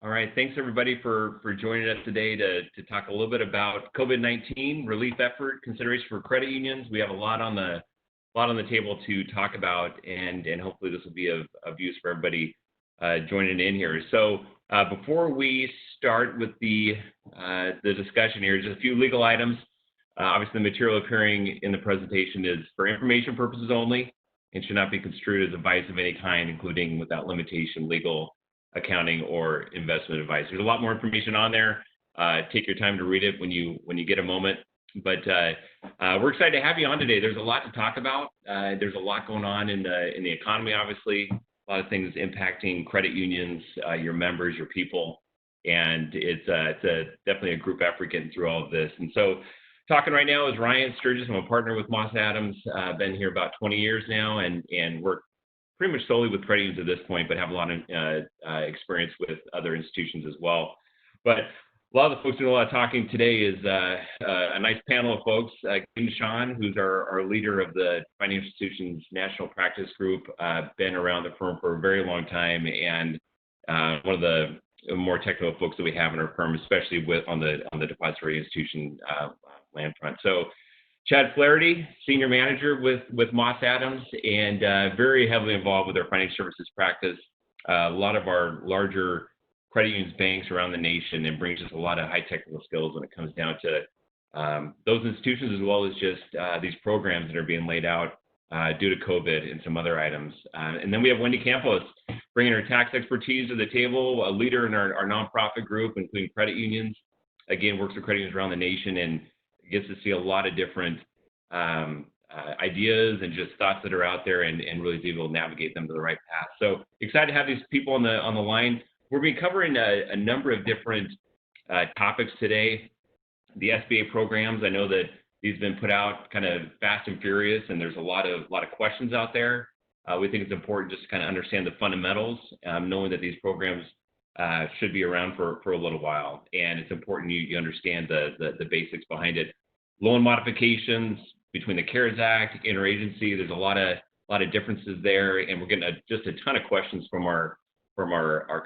All right, thanks everybody for joining us today to talk a little bit about COVID-19 relief effort consideration for credit unions. We have a lot on the table to talk about, and hopefully this will be of use for everybody joining in here. So before we start with the discussion here, just a few legal items. Obviously, the material appearing in the presentation is for information purposes only and should not be construed as advice of any kind, including without limitation, legal, accounting, or investment advice. There's a lot more information on there. Take your time to read it when you get a moment. But we're excited to have you on today. There's a lot to talk about. There's a lot going on in the economy, obviously. A lot of things impacting credit unions, your members, your people, and it's definitely a group effort getting through all of this. And so, talking right now is Ryan Sturgis. I'm a partner with Moss Adams. Been here about 20 years now, and work pretty much solely with credit unions at this point, but have a lot of experience with other institutions as well. But a lot of the folks doing a lot of talking today is a nice panel of folks. Nachand, who's our leader of the Financial Institutions National Practice Group, been around the firm for a very long time, and one of the more technical folks that we have in our firm, especially on the depository institution land front. So Chad Flaherty, senior manager with Moss Adams, and very heavily involved with our financial services practice. A lot of our larger credit unions, banks around the nation, and brings us a lot of high technical skills when it comes down to those institutions, as well as just these programs that are being laid out due to COVID and some other items. And then we have Wendy Campos, bringing her tax expertise to the table, a leader in our nonprofit group, including credit unions. Again, works with credit unions around the nation and gets to see a lot of different ideas and just thoughts that are out there, and really is able to navigate them to the right path. So excited to have these people on the line. We'll be covering a number of different topics today. The SBA programs, I know that these have been put out kind of fast and furious, and there's a lot of questions out there. We think it's important just to kind of understand the fundamentals, knowing that these programs should be around for a little while, and it's important you understand the basics behind it. Loan modifications between the CARES Act, interagency, there's a lot of differences there, and we're getting just a ton of questions from our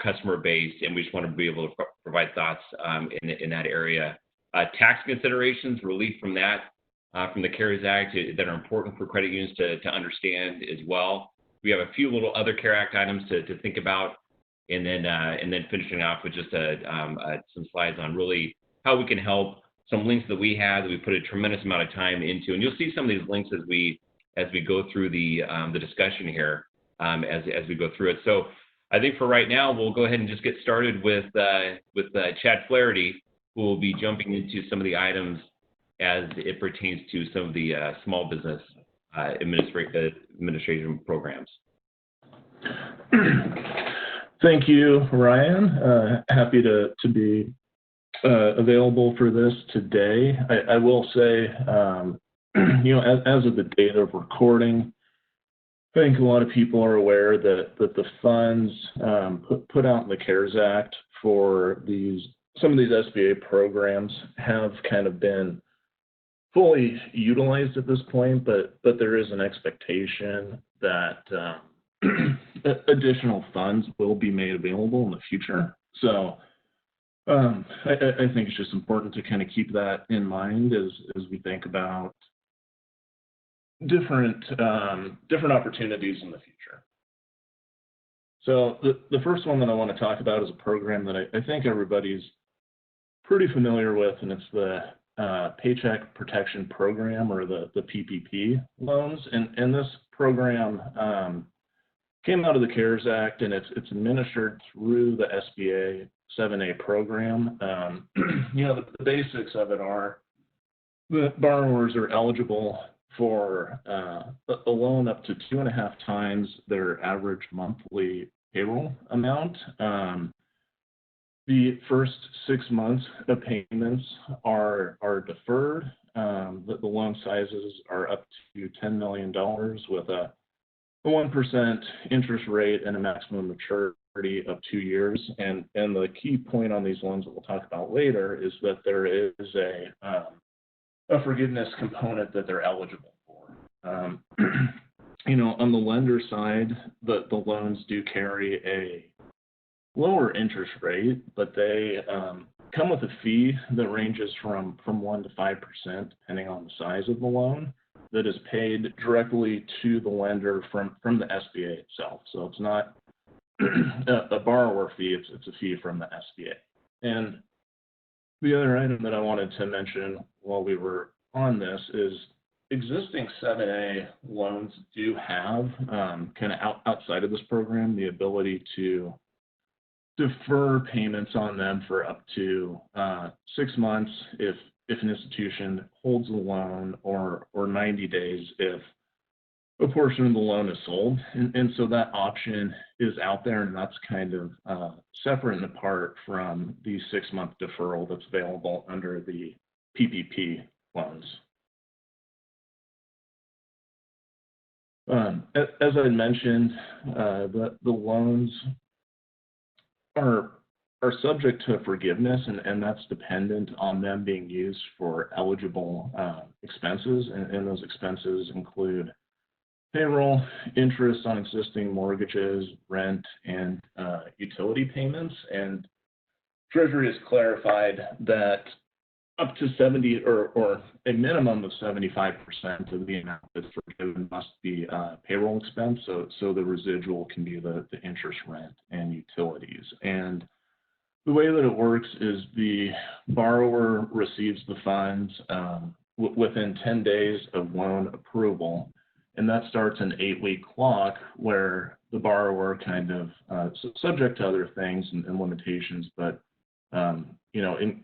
customer base, and we just want to be able to provide thoughts in that area. Tax considerations, relief from that, from the CARES Act that are important for credit unions to understand as well. We have a few little other CARE Act items to think about, and then finishing off with just some slides on really how we can help. Some links that we have that we put a tremendous amount of time into, and you'll see some of these links as we go through the discussion here as we go through it. So I think for right now, we'll go ahead and just get started with Chad Flaherty, who will be jumping into some of the items as it pertains to some of the small business administration programs. Thank you, Ryan. Happy to be available for this today. I will say, as of the date of recording, I think a lot of people are aware that the funds put out in the CARES Act for some of these SBA programs have kind of been fully utilized at this point, but there is an expectation that additional funds will be made available in the future. So I think it's just important to kind of keep that in mind as we think about different opportunities in the future. So the first one that I want to talk about is a program that I think everybody's pretty familiar with, and it's the Paycheck Protection Program, or the PPP loans. And this program came out of the CARES Act, and it's administered through the SBA 7A program. The basics of it are that borrowers are eligible for a loan up to 2.5 times their average monthly payroll amount. The first 6 months of payments are deferred. The loan sizes are up to $10 million with a 1% interest rate and a maximum maturity of 2 years. And the key point on these loans that we'll talk about later is that there is a forgiveness component that they're eligible for. On the lender side, the loans do carry lower interest rate, but they come with a fee that ranges from 1 to 5%, depending on the size of the loan, that is paid directly to the lender from the SBA itself. So it's not a borrower fee, it's a fee from the SBA. And the other item that I wanted to mention while we were on this is existing 7A loans do have kind of outside of this program the ability to defer payments on them for up to 6 months if an institution holds the loan, or 90 days if a portion of the loan is sold. And so that option is out there, and that's kind of separate and apart from the 6-month deferral that's available under the PPP loans. As I mentioned, the loans are subject to forgiveness, and that's dependent on them being used for eligible expenses, and those expenses include payroll, interest on existing mortgages, rent, and utility payments. And Treasury has clarified that up to 70 or a minimum of 75% of the amount that's forgiven must be payroll expense. So the residual can be the interest, rent, and utilities. And the way that it works is the borrower receives the funds within 10 days of loan approval, and that starts an 8-week clock where the borrower kind of subject to other things and limitations, but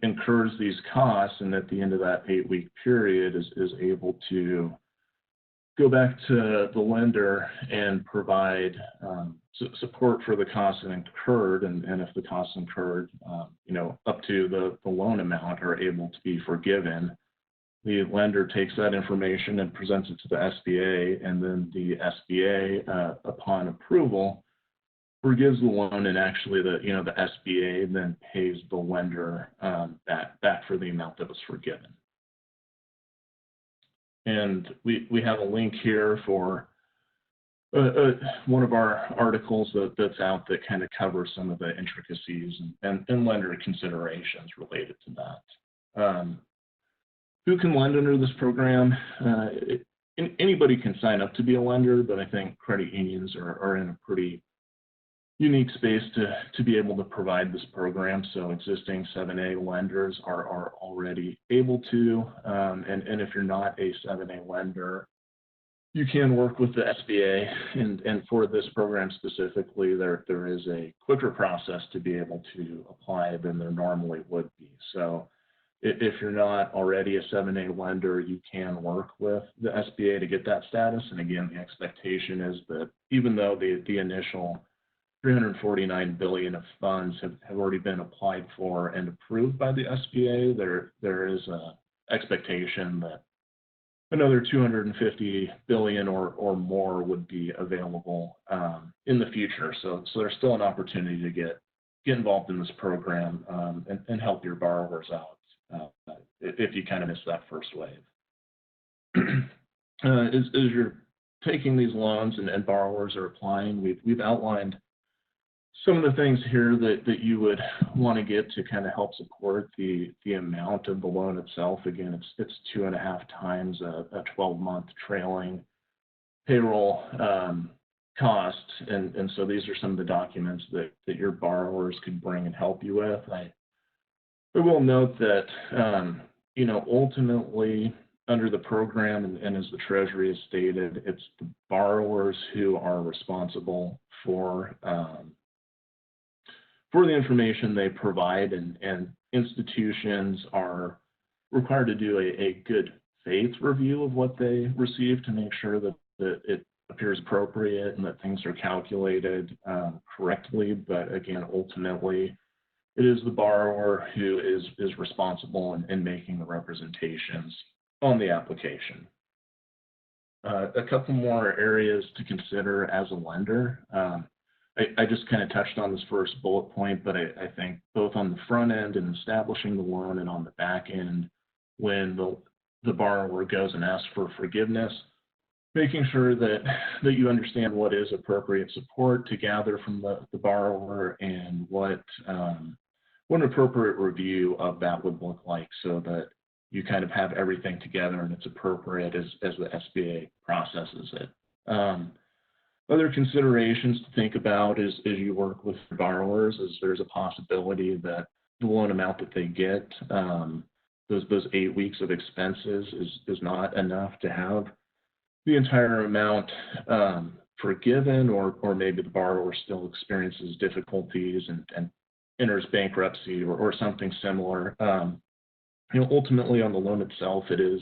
incurs these costs, and at the end of that 8-week period is able to go back to the lender and provide support for the costs incurred, and if the costs incurred, up to the loan amount are able to be forgiven. The lender takes that information and presents it to the SBA, and then the SBA, upon approval, forgives the loan, and actually the SBA then pays the lender back for the amount that was forgiven. And we have a link here for one of our articles that's out that kind of covers some of the intricacies and lender considerations related to that. Who can lend under this program? Anybody can sign up to be a lender, but I think credit unions are in a pretty unique space to be able to provide this program. So existing 7A lenders are already able to, and if you're not a 7A lender, you can work with the SBA, and for this program specifically, there is a quicker process to be able to apply than there normally would be. So if you're not already a 7A lender, you can work with the SBA to get that status. And again, the expectation is that even though the initial $349 billion of funds have already been applied for and approved by the SBA, there is an expectation that another $250 billion or more would be available in the future. So there's still an opportunity to get involved in this program and help your borrowers out if you kind of miss that first wave. As you're taking these loans and borrowers are applying, we've outlined some of the things here that you would want to get to kind of help support the amount of the loan itself. Again, it's 2.5 times a 12-month trailing payroll cost, and so these are some of the documents that your borrowers could bring and help you with. I will note that ultimately under the program, and as the Treasury has stated, it's the borrowers who are responsible for the information they provide, and institutions are required to do a good faith review of what they receive to make sure that it appears appropriate and that things are calculated correctly. But again, ultimately, it is the borrower who is responsible in making the representations on the application. A couple more areas to consider as a lender. I just kind of touched on this first bullet point, but I think both on the front end in establishing the loan and on the back end when the borrower goes and asks for forgiveness, making sure that you understand what is appropriate support to gather from the borrower and what an appropriate review of that would look like, so that you kind of have everything together and it's appropriate as the SBA processes it. Other considerations to think about as you work with borrowers is there's a possibility that the loan amount that they get, those 8 weeks of expenses is not enough to have the entire amount forgiven, or maybe the borrower still experiences difficulties and enters bankruptcy or something similar. Ultimately on the loan itself, it is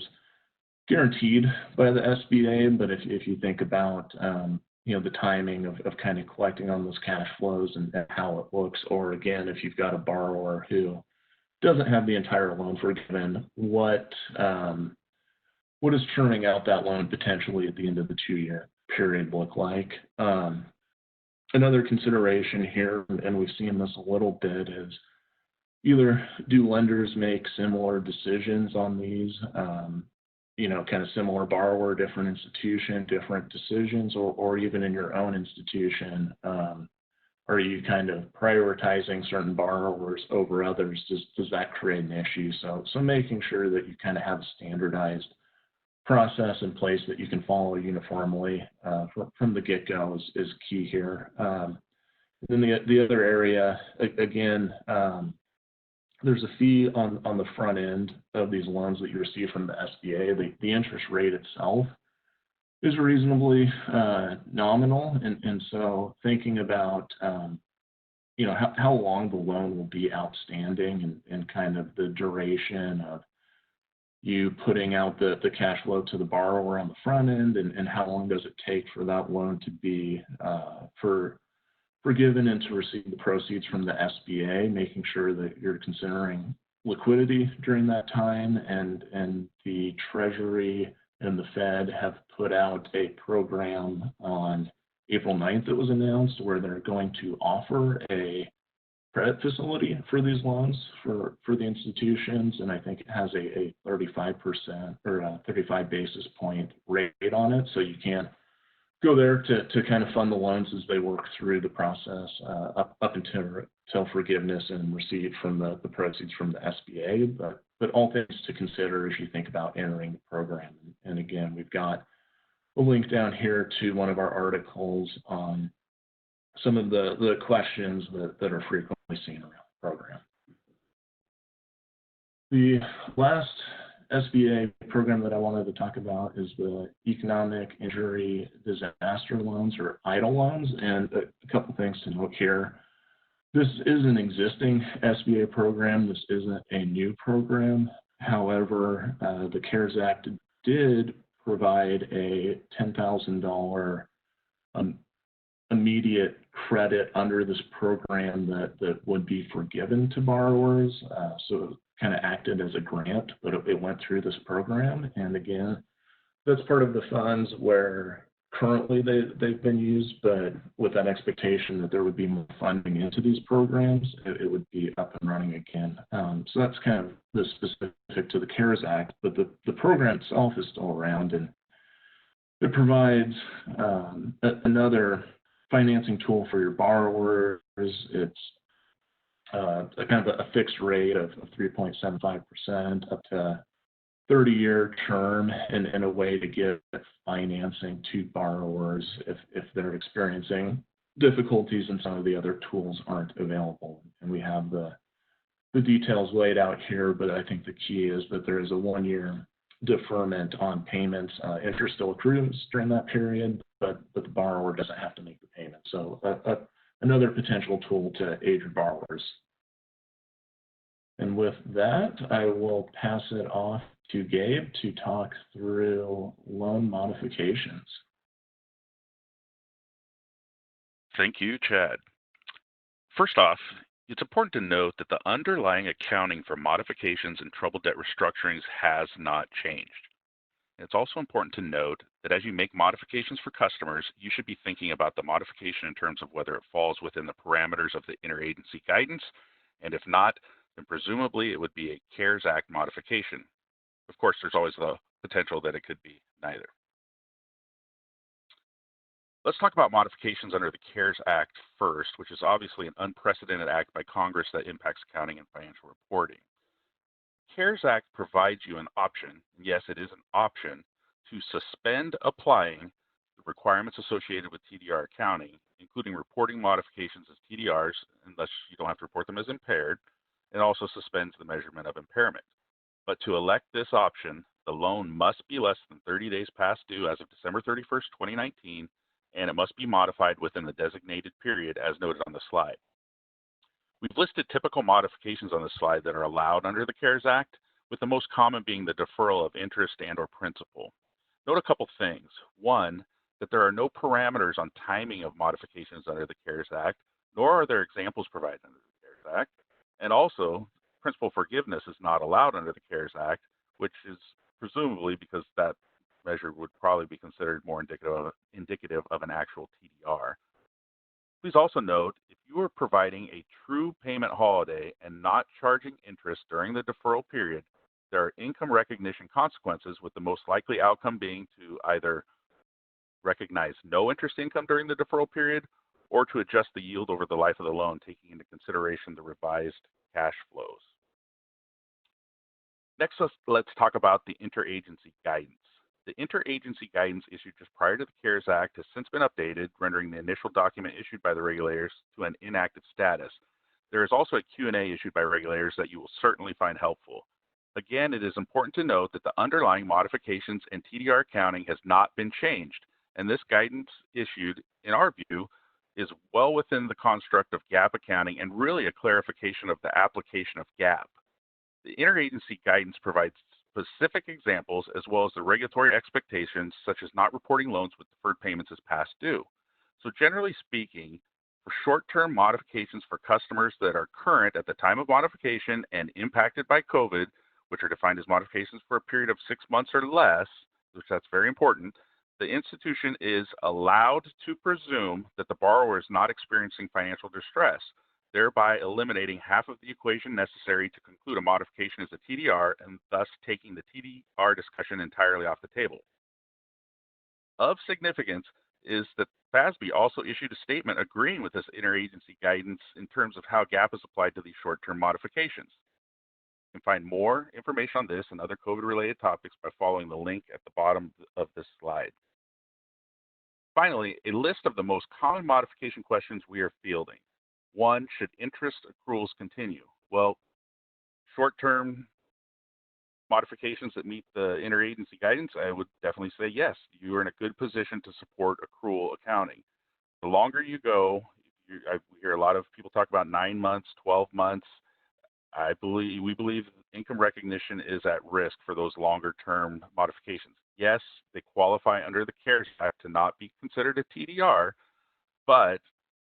guaranteed by the SBA, but if you think about the timing of kind of collecting on those cash flows and how it looks, or again, if you've got a borrower who doesn't have the entire loan forgiven, what is churning out that loan potentially at the end of the 2-year period look like? Another consideration here, and we've seen this a little bit, is either do lenders make similar decisions on these, kind of similar borrower, different institution, different decisions, or even in your own institution, are you kind of prioritizing certain borrowers over others? Does that create an issue? So making sure that you kind of have a standardized process in place that you can follow uniformly from the get-go is key here. Then the other area, again, there's a fee on the front end of these loans that you receive from the SBA. The interest rate itself is reasonably nominal, and so thinking about how long the loan will be outstanding and kind of the duration of you putting out the cash flow to the borrower on the front end, and how long does it take for that loan to be forgiven and to receive the proceeds from the SBA, making sure that you're considering liquidity during that time. And the Treasury and the Fed have put out a program on April 9th that was announced, where they're going to offer a credit facility for these loans for the institutions, and I think it has a 35% or a 35 basis point rate on it, so you can go there to kind of fund the loans as they work through the process up until forgiveness and receipt from the proceeds from the SBA. But all things to consider as you think about entering the program. And again, we've got a link down here to one of our articles on some of the questions that are frequently seen around the program. The last SBA program that I wanted to talk about is the Economic Injury Disaster Loans, or EIDL loans. And a couple things to note here. This is an existing SBA program. This isn't a new program. However, the CARES Act did provide a $10,000 immediate credit under this program that would be forgiven to borrowers. So it kind of acted as a grant, but it went through this program. And again, that's part of the funds where currently they've been used, but with that expectation that there would be more funding into these programs, it would be up and running again. So that's kind of the specific to the CARES Act, but the program itself is still around, and it provides another financing tool for your borrowers. It's a kind of a fixed rate of 3.75% up to 30-year term, and a way to give financing to borrowers if they're experiencing difficulties and some of the other tools aren't available. And we have the details laid out here, but I think the key is that there is a 1-year deferment on payments. Interest still accrues during that period, but the borrower doesn't have to make the payment. So another potential tool to aid your borrowers. And with that, I will pass it off to Gabe to talk through loan modifications. Thank you, Chad. First off, it's important to note that the underlying accounting for modifications and troubled debt restructurings has not changed. It's also important to note that as you make modifications for customers, you should be thinking about the modification in terms of whether it falls within the parameters of the interagency guidance, and if not, then presumably it would be a CARES Act modification. Of course, there's always the potential that it could be neither. Let's talk about modifications under the CARES Act first, which is obviously an unprecedented act by Congress that impacts accounting and financial reporting. CARES Act provides you an option, yes, it is an option, to suspend applying the requirements associated with TDR accounting, including reporting modifications as TDRs, unless you don't have to report them as impaired, and also suspends the measurement of impairment. But to elect this option, the loan must be less than 30 days past due as of December 31st, 2019, and it must be modified within the designated period as noted on the slide. We've listed typical modifications on this slide that are allowed under the CARES Act, with the most common being the deferral of interest and/or principal. Note a couple things. One, that there are no parameters on timing of modifications under the CARES Act, nor are there examples provided under the CARES Act. And also, principal forgiveness is not allowed under the CARES Act, which is presumably because that measure would probably be considered more indicative of an actual TDR. Please also note, if you are providing a true payment holiday and not charging interest during the deferral period, there are income recognition consequences, with the most likely outcome being to either recognize no interest income during the deferral period or to adjust the yield over the life of the loan, taking into consideration the revised cash flows. Next, let's talk about the interagency guidance. The interagency guidance issued just prior to the CARES Act has since been updated, rendering the initial document issued by the regulators to an inactive status. There is also a Q&A issued by regulators that you will certainly find helpful. Again, it is important to note that the underlying modifications in TDR accounting has not been changed, and this guidance issued, in our view, is well within the construct of GAAP accounting and really a clarification of the application of GAAP. The interagency guidance provides specific examples as well as the regulatory expectations, such as not reporting loans with deferred payments as past due. So generally speaking, for short-term modifications for customers that are current at the time of modification and impacted by COVID, which are defined as modifications for a period of 6 months or less, which that's very important, the institution is allowed to presume that the borrower is not experiencing financial distress, thereby eliminating half of the equation necessary to conclude a modification as a TDR and thus taking the TDR discussion entirely off the table. Of significance is that FASB also issued a statement agreeing with this interagency guidance in terms of how GAAP is applied to these short-term modifications. You can find more information on this and other COVID-related topics by following the link at the bottom of this slide. Finally, a list of the most common modification questions we are fielding. 1, should interest accruals continue? Well, short-term modifications that meet the interagency guidance, I would definitely say yes. You are in a good position to support accrual accounting. The longer you go, I hear a lot of people talk about 9 months, 12 months. We believe income recognition is at risk for those longer-term modifications. Yes, they qualify under the CARES Act to not be considered a TDR, but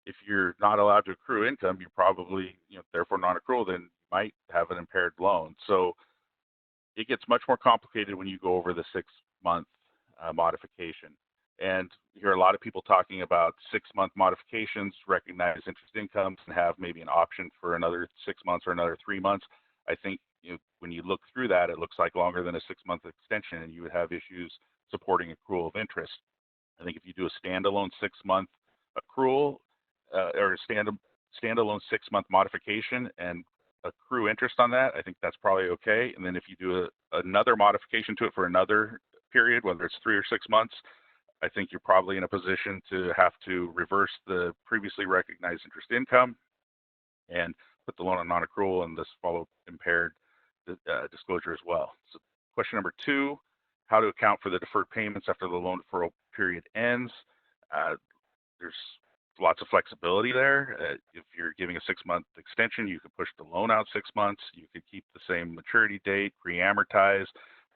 if you're not allowed to accrue income, you're probably, therefore non-accrual, then you might have an impaired loan. So it gets much more complicated when you go over the 6-month modification. And you hear a lot of people talking about 6-month modifications, recognize interest incomes, and have maybe an option for another 6 months or another 3 months. I think when you look through that, it looks like longer than a 6-month extension, and you would have issues supporting accrual of interest. I think if you do a standalone 6-month accrual or a standalone 6-month modification and accrue interest on that, I think that's probably okay. And then if you do another modification to it for another period, whether it's 3 or 6 months, I think you're probably in a position to have to reverse the previously recognized interest income and put the loan on non-accrual and thus follow impaired disclosure as well. So question number 2, how to account for the deferred payments after the loan deferral period ends. There's lots of flexibility there. If you're giving a 6-month extension, you could push the loan out 6 months. You could keep the same maturity date, pre-amortize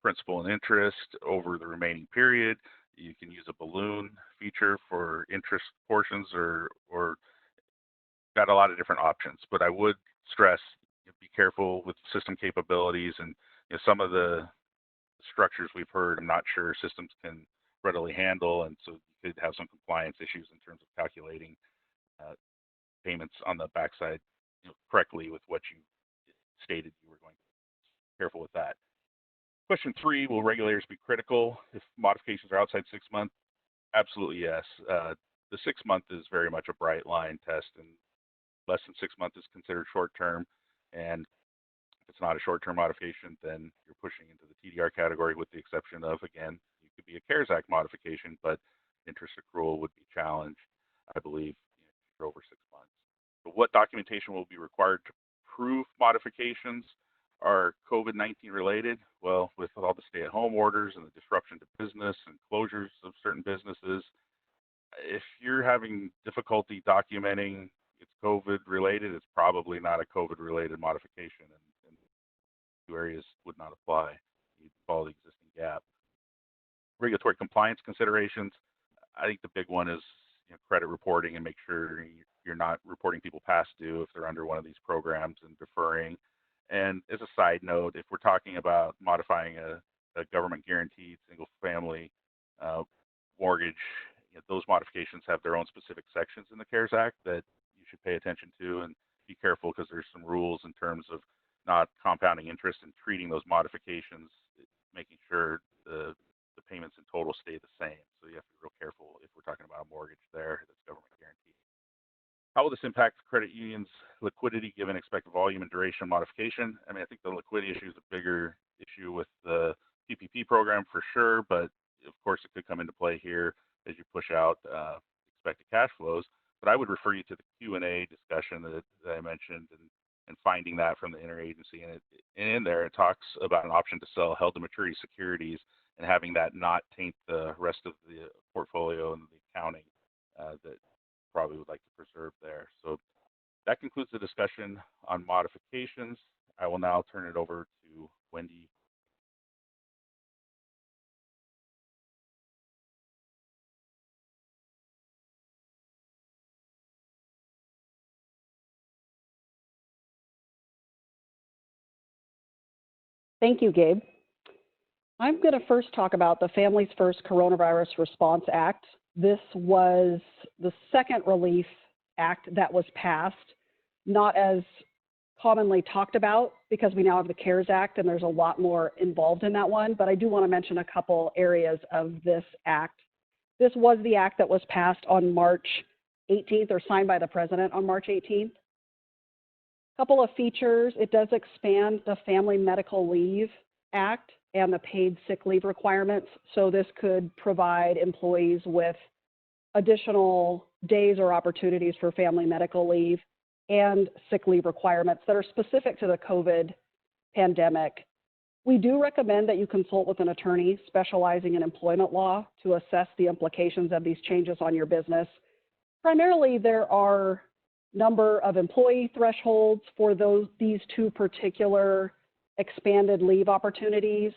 principal and interest over the remaining period. You can use a balloon feature for interest portions or got a lot of different options. But I would stress, be careful with system capabilities and some of the structures we've heard, I'm not sure systems can readily handle, and so you could have some compliance issues in terms of calculating payments on the backside correctly with what you stated you were going to be careful with that. Question 3, will regulators be critical if modifications are outside 6 months? Absolutely yes. the 6 month is very much a bright line test, and less than 6 months is considered short term. And if it's not a short term modification, then you're pushing into the TDR category, with the exception of, again, it could be a CARES Act modification, but interest accrual would be challenged, I believe, for over 6 months. But what documentation will be required to prove modifications are COVID-19 related? Well, with all the stay-at-home orders and the disruption to business and closures of certain businesses, if you're having difficulty documenting it's COVID related, it's probably not a COVID related modification, and two areas would not apply. You'd follow the existing gap. Regulatory compliance considerations, I think the big one is credit reporting, and make sure you're not reporting people past due if they're under one of these programs and deferring. And as a side note, if we're talking about modifying a government guaranteed single family mortgage, those modifications have their own specific sections in the CARES Act that you should pay attention to, and be careful, because there's some rules in terms of not compounding interest and treating those modifications, making sure the payments in total stay the same. So you have to be real careful if we're talking about a mortgage there that's government guaranteed. How will this impact credit unions' liquidity given expected volume and duration of modification? I mean, I think the liquidity issue is a bigger issue with the PPP program for sure, but of course it could come into play here as you push out expected cash flows. But I would refer you to the Q&A discussion that I mentioned, and finding that from the interagency. And in there, it talks about an option to sell held-to-maturity securities and having that not taint the rest of the portfolio and the accounting that probably would like to preserve there. So that concludes the discussion on modifications. I will now turn it over to Wendy. Thank you, Gabe. I'm going to first talk about the Families First Coronavirus Response Act. This was the second relief act that was passed, not as commonly talked about because we now have the CARES Act and there's a lot more involved in that one, but I do want to mention a couple areas of this act. This was the act that was passed on March 18th, or signed by the President on March 18th. Couple of features: it does expand the Family Medical Leave Act and the paid sick leave requirements. So this could provide employees with additional days or opportunities for family medical leave and sick leave requirements that are specific to the COVID pandemic. We do recommend that you consult with an attorney specializing in employment law to assess the implications of these changes on your business. Primarily, there are number of employee thresholds for these two particular expanded leave opportunities.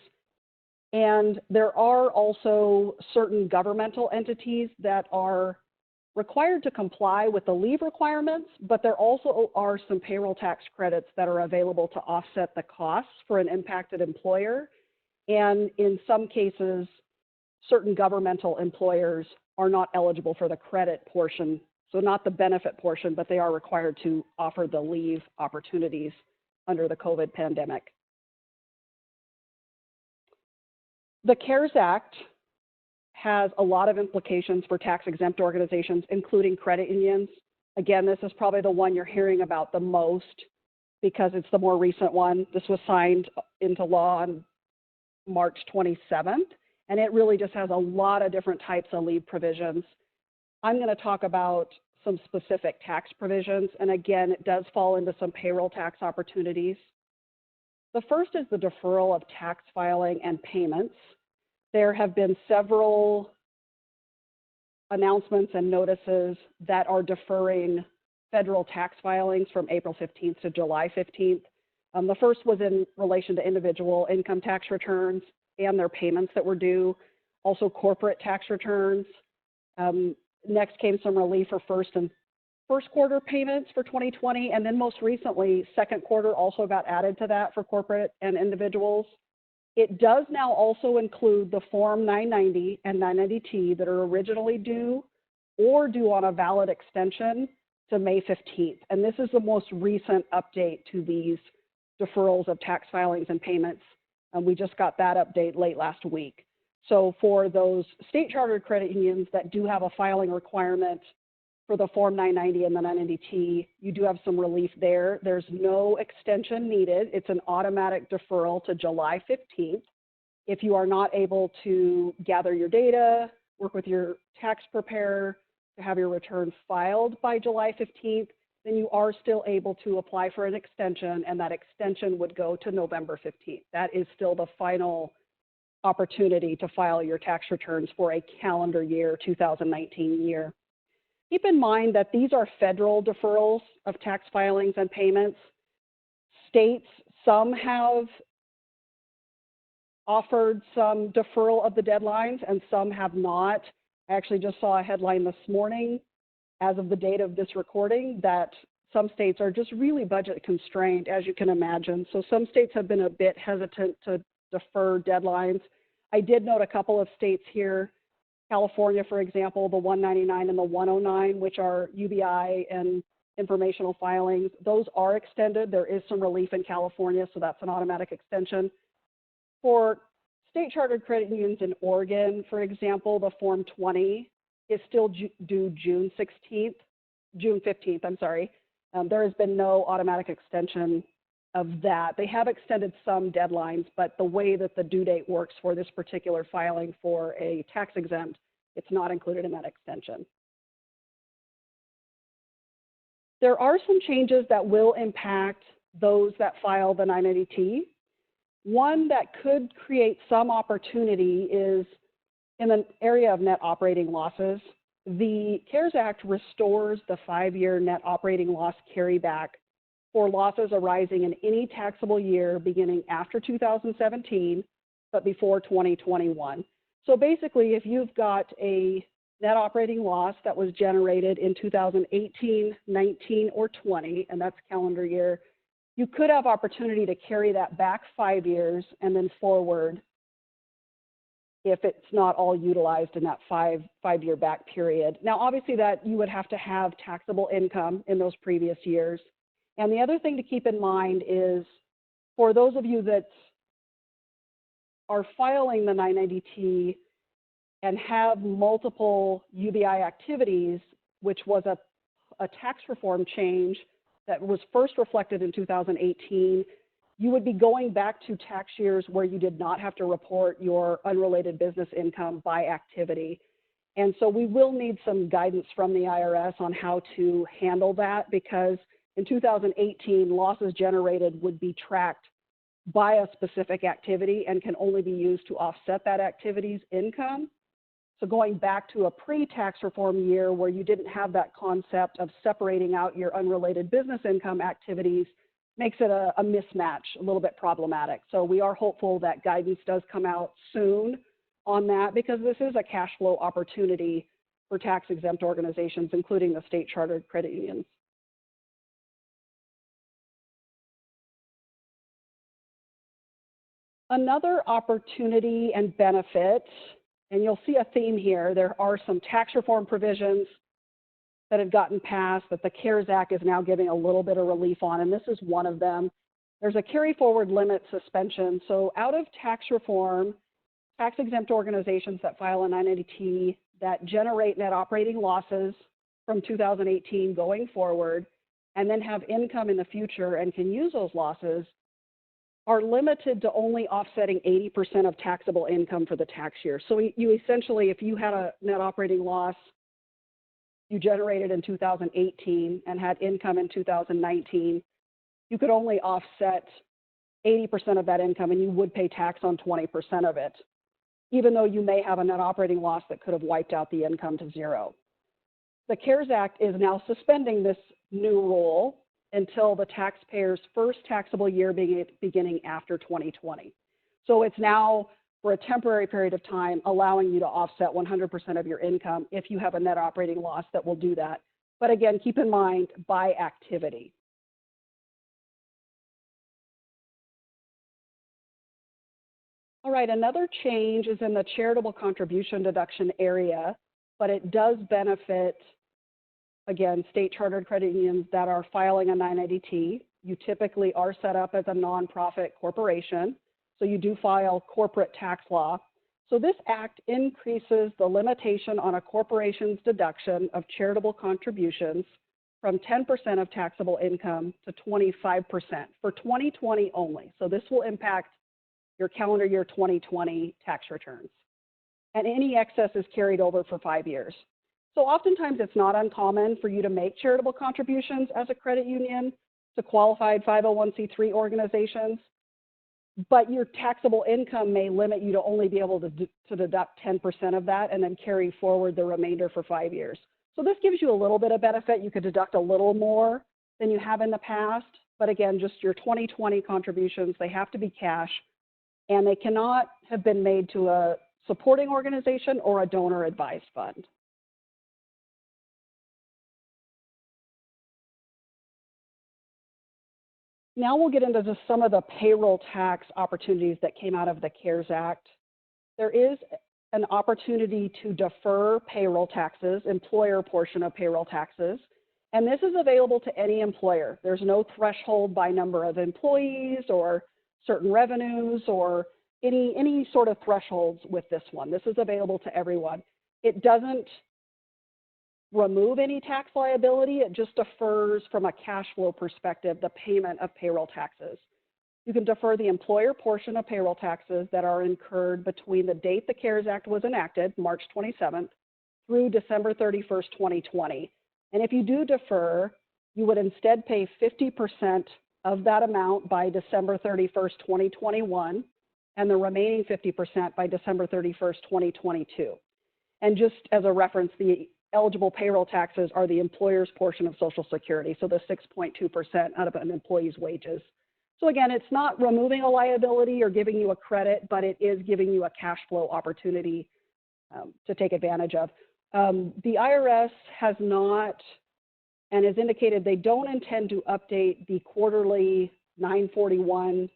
And there are also certain governmental entities that are required to comply with the leave requirements, but there also are some payroll tax credits that are available to offset the costs for an impacted employer. And in some cases, certain governmental employers are not eligible for the credit portion. So not the benefit portion, but they are required to offer the leave opportunities under the COVID pandemic. The CARES Act has a lot of implications for tax-exempt organizations, including credit unions. Again, this is probably the one you're hearing about the most because it's the more recent one. This was signed into law on March 27th, and it really just has a lot of different types of leave provisions. I'm going to talk about some specific tax provisions, and again, it does fall into some payroll tax opportunities. The first is the deferral of tax filing and payments. There have been several announcements and notices that are deferring federal tax filings from April 15th to July 15th. The first was in relation to individual income tax returns and their payments that were due, also corporate tax returns. Next came some relief for first quarter payments for 2020, and then most recently, second quarter also got added to that for corporate and individuals. It does now also include the Form 990 and 990T that are originally due or due on a valid extension to May 15th. And this is the most recent update to these deferrals of tax filings and payments. We just got that update late last week. So for those state chartered credit unions that do have a filing requirement for the Form 990 and the 990T, you do have some relief there. There's no extension needed. It's an automatic deferral to July 15th. If you are not able to gather your data, work with your tax preparer to have your return filed by July 15th, then you are still able to apply for an extension, and that extension would go to November 15th. That is still the final opportunity to file your tax returns for a calendar year, 2019 year. Keep in mind that these are federal deferrals of tax filings and payments. States, some have offered some deferral of the deadlines and some have not. I actually just saw a headline this morning, as of the date of this recording, that some states are just really budget constrained, as you can imagine. So some states have been a bit hesitant to defer deadlines. I did note a couple of states here, California, for example, the 199 and the 109, which are UBI and informational filings. Those are extended. There is some relief in California, so that's an automatic extension. For state chartered credit unions in Oregon, for example, the Form 20 is still due June 15th, I'm sorry. There has been no automatic extension of that. They have extended some deadlines, but the way that the due date works for this particular filing for a tax exempt, it's not included in that extension. There are some changes that will impact those that file the 990T. One that could create some opportunity is in the area of net operating losses. The CARES Act restores the 5-year net operating loss carryback for losses arising in any taxable year beginning after 2017, but before 2021. So basically, if you've got a net operating loss that was generated in 2018, 19, or 20, and that's calendar year, you could have opportunity to carry that back 5 years and then forward if it's not all utilized in that five-year back period. Now, obviously that you would have to have taxable income in those previous years. And the other thing to keep in mind is for those of you that are filing the 990T and have multiple UBI activities, which was a tax reform change that was first reflected in 2018, you would be going back to tax years where you did not have to report your unrelated business income by activity. And so we will need some guidance from the IRS on how to handle that, because in 2018, losses generated would be tracked by a specific activity and can only be used to offset that activity's income. So going back to a pre-tax reform year where you didn't have that concept of separating out your unrelated business income activities makes it a mismatch, a little bit problematic. So we are hopeful that guidance does come out soon on that, because this is a cash flow opportunity for tax exempt organizations, including the state chartered credit unions. Another opportunity and benefit, and you'll see a theme here, there are some tax reform provisions that have gotten passed that the CARES Act is now giving a little bit of relief on, and this is one of them. There's a carry forward limit suspension. So out of tax reform, tax exempt organizations that file a 990T that generate net operating losses from 2018 going forward and then have income in the future and can use those losses are limited to only offsetting 80% of taxable income for the tax year. So you essentially, if you had a net operating loss you generated in 2018 and had income in 2019, you could only offset 80% of that income and you would pay tax on 20% of it, even though you may have a net operating loss that could have wiped out the income to zero. The CARES Act is now suspending this new rule until the taxpayer's first taxable year beginning after 2020. So it's now, for a temporary period of time, allowing you to offset 100% of your income if you have a net operating loss that will do that. But again, keep in mind, by activity. All right, another change is in the charitable contribution deduction area, but it does benefit, again, state chartered credit unions that are filing a 990T. You typically are set up as a nonprofit corporation, so you do file corporate tax law. So this act increases the limitation on a corporation's deduction of charitable contributions from 10% of taxable income to 25% for 2020 only. So this will impact your calendar year 2020 tax returns. And any excess is carried over for 5 years. So oftentimes it's not uncommon for you to make charitable contributions as a credit union to qualified 501c3 organizations, but your taxable income may limit you to only be able to deduct 10% of that and then carry forward the remainder for 5 years. So this gives you a little bit of benefit. You could deduct a little more than you have in the past, but again, just your 2020 contributions, they have to be cash, and they cannot have been made to a supporting organization or a donor advised fund. Now we'll get into just some of the payroll tax opportunities that came out of the CARES Act. There is an opportunity to defer payroll taxes, employer portion of payroll taxes, and this is available to any employer. There's no threshold by number of employees or certain revenues or any sort of thresholds with this one. This is available to everyone. It doesn't remove any tax liability. It just defers from a cash flow perspective the payment of payroll taxes. You can defer the employer portion of payroll taxes that are incurred between the date the CARES Act was enacted, March 27th, through December 31st, 2020. And if you do defer, you would instead pay 50% of that amount by December 31st, 2021, and the remaining 50% by December 31st, 2022. And just as a reference, the eligible payroll taxes are the employer's portion of Social Security, so the 6.2% out of an employee's wages. So again, it's not removing a liability or giving you a credit, but it is giving you a cash flow opportunity to take advantage of. The IRS has not and has indicated they don't intend to update the quarterly 941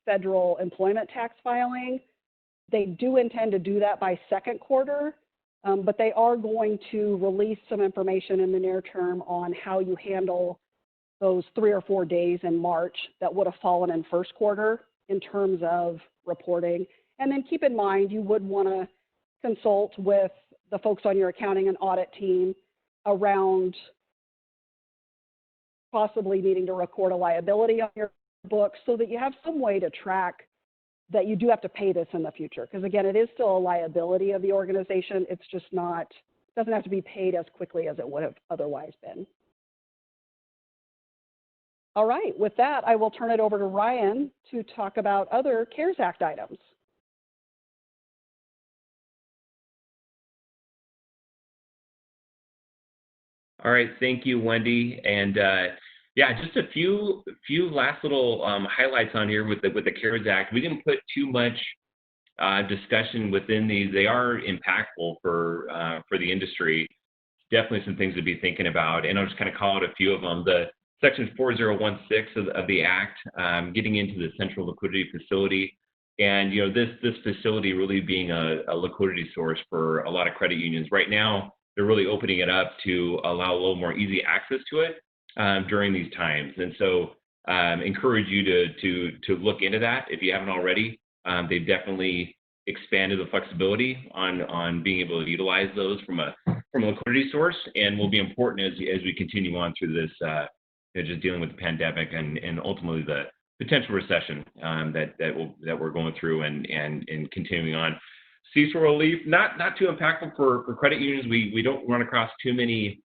federal employment tax filing. They do intend to do that by second quarter. But they are going to release some information in the near term on how you handle those 3 or 4 days in March that would have fallen in first quarter in terms of reporting. And then keep in mind, you would want to consult with the folks on your accounting and audit team around possibly needing to record a liability on your books so that you have some way to track that you do have to pay this in the future. Because again, it is still a liability of the organization. It's just not, doesn't have to be paid as quickly as it would have otherwise been. All right, with that, I will turn it over to Ryan to talk about other CARES Act items. All right, thank you, Wendy. And yeah, just a few last little highlights on here with the CARES Act. We didn't put too much discussion within these. They are impactful for the industry. Definitely some things to be thinking about, and I'll just kind of call out a few of them. The Section 4016 of the Act, getting into the central liquidity facility, and this facility really being a liquidity source for a lot of credit unions. Right now, they're really opening it up to allow a little more easy access to it during these times, and so encourage you to look into that if you haven't already. They've definitely expanded the flexibility on being able to utilize those from a liquidity source, and will be important as we continue on through this just dealing with the pandemic and ultimately the potential recession that we're going through and continuing on. CECL relief, not too impactful for credit unions. We don't run across too many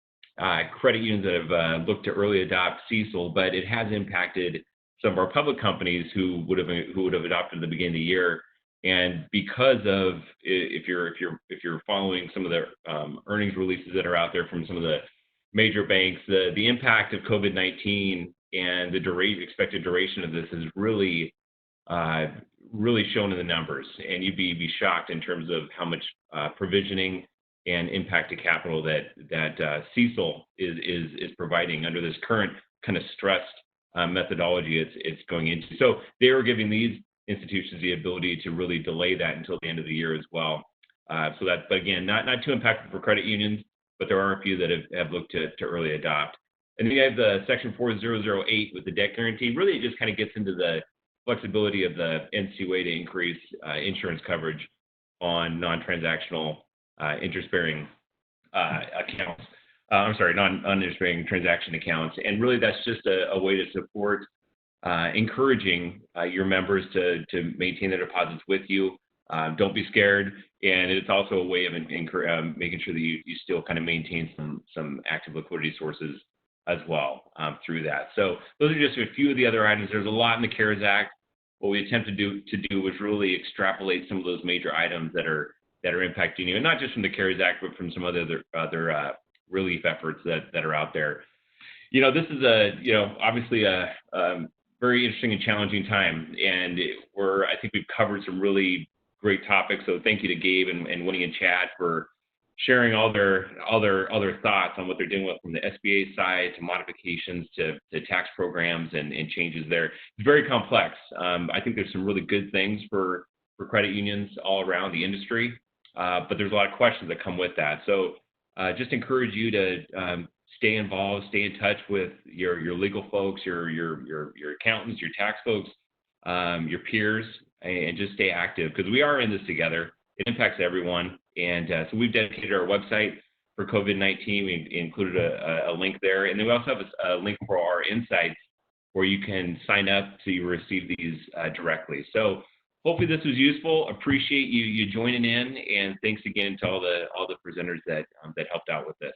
credit unions that have looked to early adopt CECL, but it has impacted some of our public companies who would have adopted at the beginning of the year. And because of, if you're following some of the earnings releases that are out there from some of the major banks, the impact of COVID-19 and the expected duration of this is really shown in the numbers, and you'd be shocked in terms of how much provisioning and impact to capital that CECL is providing under this current kind of stressed methodology it's going into. So they are giving these institutions the ability to really delay that until the end of the year as well. So that, but again, not too impactful for credit unions, but there are a few that have looked to early adopt. And then you have the Section 4008 with the debt guarantee. Really, it just kind of gets into the flexibility of the NCUA to increase insurance coverage on non-transactional interest-bearing accounts. Non-interest-bearing transaction accounts. And really that's just a way to support encouraging your members to maintain their deposits with you. Don't be scared. And it's also a way of making sure that you still kind of maintain some active liquidity sources as well through that. So those are just a few of the other items. There's a lot in the CARES Act. What we attempted to do was really extrapolate some of those major items that are impacting you, and not just from the CARES Act, but from some other relief efforts that are out there. This is obviously a very interesting and challenging time, and I think we've covered some really great topics. So thank you to Gabe and Wendy and Chad for sharing all their thoughts on what they're dealing with from the SBA side to modifications to tax programs and changes there. It's very complex. I think there's some really good things for credit unions all around the industry, but there's a lot of questions that come with that. So just encourage you to stay involved, stay in touch with your legal folks, your accountants, your tax folks, your peers, and just stay active, because we are in this together. It impacts everyone. And so we've dedicated our website for COVID-19. We included a link there. And then we also have a link for our insights where you can sign up to receive these directly. So hopefully this was useful. Appreciate you joining in. And thanks again to all the presenters that helped out with this.